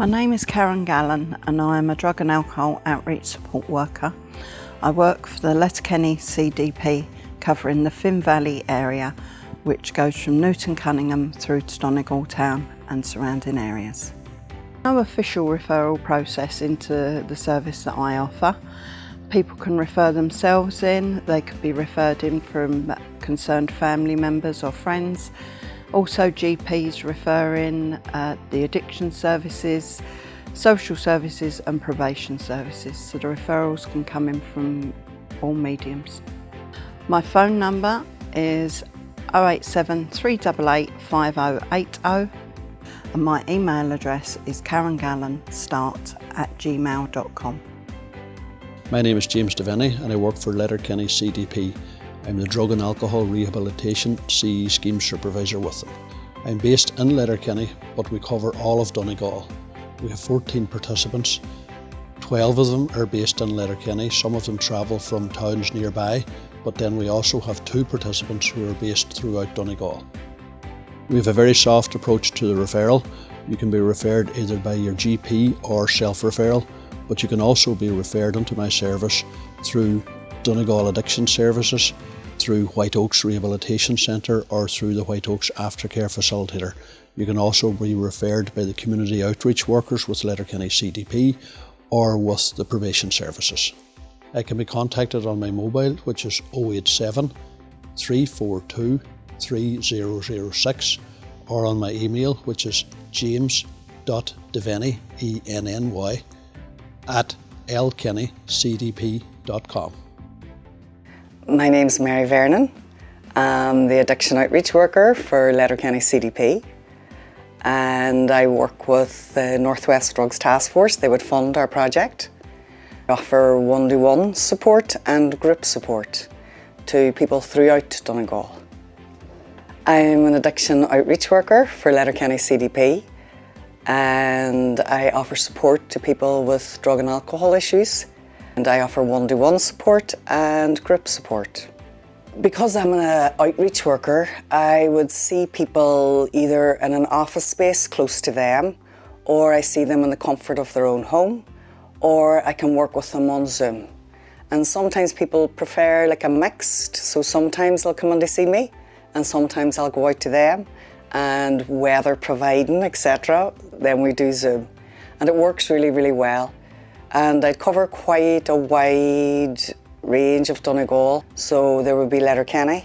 My name is Karen Gallen and I am a drug and alcohol outreach support worker. I work for the Letterkenny CDP covering the Finn Valley area, which goes from Newton Cunningham through to Donegal town and surrounding areas. No official referral process into the service that I offer. People can refer themselves in, they could be referred in from concerned family members or friends. Also GPs refer in the addiction services, social services and probation services, so the referrals can come in from all mediums. My phone number is 087 388 5080 and my email address is karengallonstart@gmail.com. My name is James Devaney and I work for Letterkenny CDP. I'm the Drug and Alcohol Rehabilitation CE Scheme Supervisor with them. I'm based in Letterkenny, but we cover all of Donegal. We have 14 participants. 12 of them are based in Letterkenny. Some of them travel from towns nearby, but then we also have 2 participants who are based throughout Donegal. We have a very soft approach to the referral. You can be referred either by your GP or self-referral, but you can also be referred into my service through Donegal Addiction Services, through White Oaks Rehabilitation Centre or through the White Oaks Aftercare Facilitator. You can also be referred by the community outreach workers with Letterkenny CDP or with the probation services. I can be contacted on my mobile, which is 087 342 3006, or on my email, which is james.devaney, ENNY, @lkennycdp.com. My name's Mary Vernon. I'm the addiction outreach worker for Letterkenny CDP, and I work with the Northwest Drugs Task Force. They would fund our project. I offer one-to-one support and group support to people throughout Donegal. I'm an addiction outreach worker for Letterkenny CDP, and I offer support to people with drug and alcohol issues, and I offer one-to-one support and group support. Because I'm an outreach worker, I would see people either in an office space close to them, or I see them in the comfort of their own home, or I can work with them on Zoom. And sometimes people prefer like a mixed, so sometimes they'll come in to see me, and sometimes I'll go out to them, and weather providing, etc., then we do Zoom. And it works really, really well. And I'd cover quite a wide range of Donegal. So there would be Letterkenny,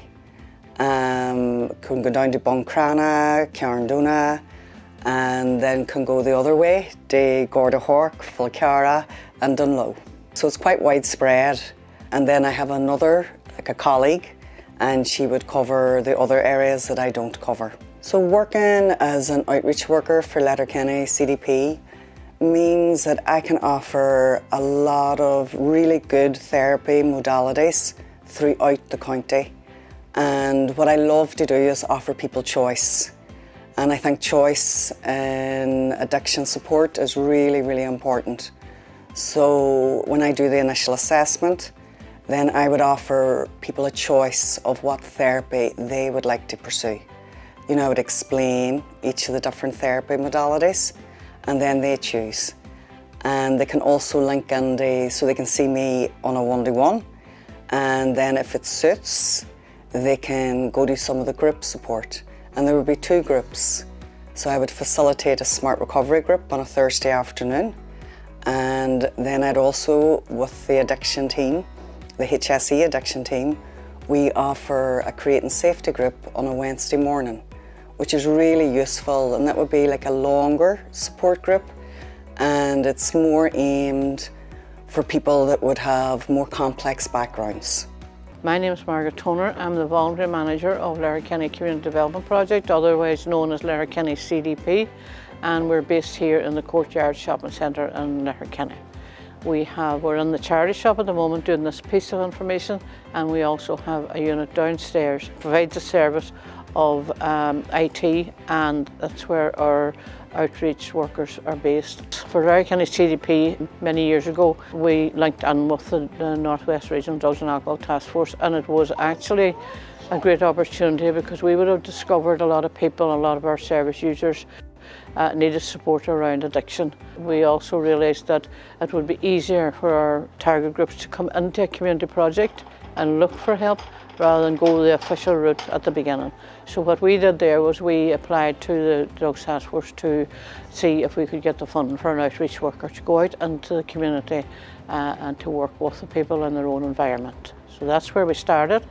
can go down to Buncrana, Carndona, and then can go the other way to Gordahork, Fulcara and Dunlow. So it's quite widespread. And then I have another, like a colleague, and she would cover the other areas that I don't cover. So working as an outreach worker for Letterkenny CDP means that I can offer a lot of really good therapy modalities throughout the county. And what I love to do is offer people choice. And I think choice in addiction support is really, really important. So when I do the initial assessment, then I would offer people a choice of what therapy they would like to pursue. You know, I would explain each of the different therapy modalities, and then they choose. And they can also link in, so they can see me on a one-to-one, and then if it suits, they can go to some of the group support. And there would be 2 groups. So I would facilitate a smart recovery group on a Thursday afternoon, and then I'd also, with the addiction team, the HSE addiction team, we offer a creating safety group on a Wednesday morning, which is really useful, and that would be like a longer support group, and it's more aimed for people that would have more complex backgrounds. My name is Margaret Toner. I'm the Voluntary Manager of Letterkenny Community Development Project, otherwise known as Letterkenny CDP, and we're based here in the Courtyard Shopping Centre in Letterkenny. We're in the charity shop at the moment doing this piece of information, and we also have a unit downstairs that provides a service of IT, and that's where our outreach workers are based. For Letterkenny CDP many years ago, we linked in with the Northwest Regional Drugs and Alcohol Task Force, and it was actually a great opportunity because we would have discovered a lot of people, a lot of our service users needed support around addiction. We also realised that it would be easier for our target groups to come into a community project and look for help rather than go the official route at the beginning. So what we did there was we applied to the Drugs Task Force to see if we could get the funding for an outreach worker to go out into the community and to work with the people in their own environment. So that's where we started,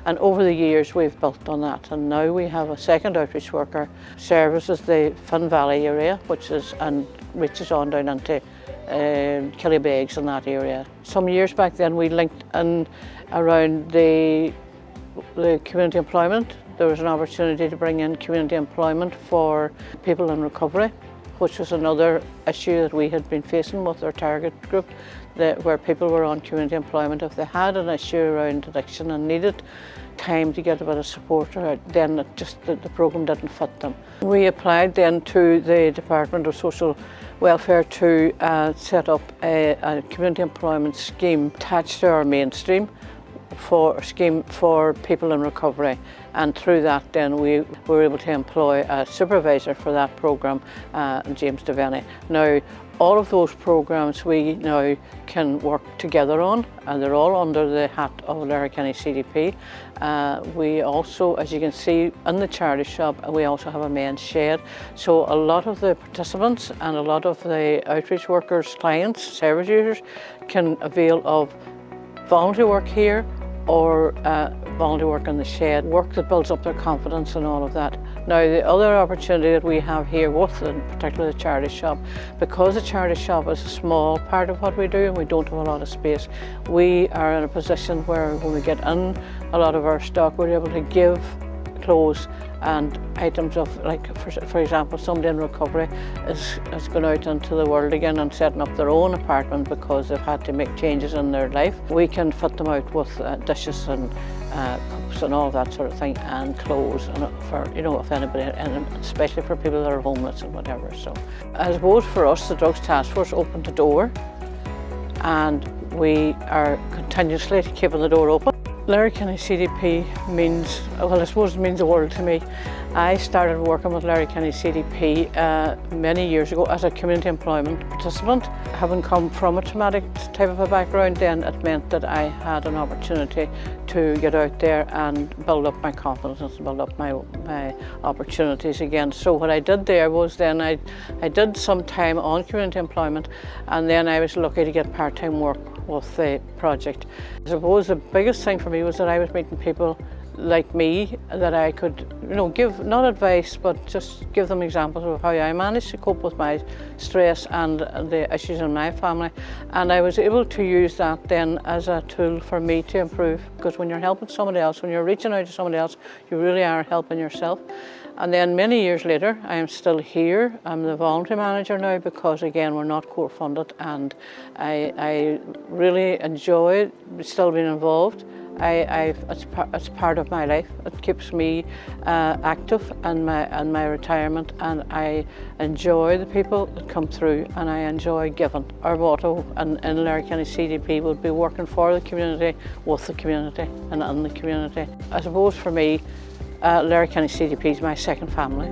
and over the years we've built on that, and now we have a second outreach worker services the Finn Valley area, which is and reaches on down into Killybegs in that area. Some years back then we linked in around the community employment. There was an opportunity to bring in community employment for people in recovery, which was another issue that we had been facing with our target group, where people were on community employment. If they had an issue around addiction and needed time to get a bit of support, then the programme didn't fit them. We applied then to the Department of Social Welfare to set up a community employment scheme attached to our mainstream for people in recovery, and through that then we were able to employ a supervisor for that programme, James Devaney. Now all of those programmes we now can work together on, and they're all under the hat of Letterkenny CDP. We also, as you can see in the charity shop, we also have a men's shed. So a lot of the participants and a lot of the outreach workers, clients, service users can avail of voluntary work here or voluntary work in the shed, work that builds up their confidence and all of that. Now the other opportunity that we have here with, in particular the charity shop, because the charity shop is a small part of what we do and we don't have a lot of space, we are in a position where when we get in a lot of our stock, we're able to give clothes and items of, like for example, somebody in recovery is going out into the world again and setting up their own apartment because they've had to make changes in their life. We can fit them out with dishes and cups and all that sort of thing, and clothes, and for, you know, if anybody, and especially for people that are homeless and whatever. So I suppose for us the Drugs Task Force opened the door, and we are continuously keeping the door open. Letterkenny CDP means, well, I suppose it means the world to me. I started working with Letterkenny CDP many years ago as a community employment participant. Having come from a traumatic type of a background, then it meant that I had an opportunity to get out there and build up my confidence, build up my opportunities again. So what I did there was then I did some time on community employment, and then I was lucky to get part-time work with the project. I suppose the biggest thing for me was that I was meeting people like me that I could, you know, give not advice but just give them examples of how I managed to cope with my stress and the issues in my family, and I was able to use that then as a tool for me to improve, because when you're helping somebody else, when you're reaching out to somebody else, you really are helping yourself. And then many years later, I am still here. I'm the voluntary manager now because, again, we're not core funded, and I really enjoy still being involved. It's part of my life. It keeps me active in my retirement, and I enjoy the people that come through, and I enjoy giving. Our motto in Letterkenny CDP would be working for the community, with the community, and in the community. I suppose for me, Letterkenny CDP is my second family.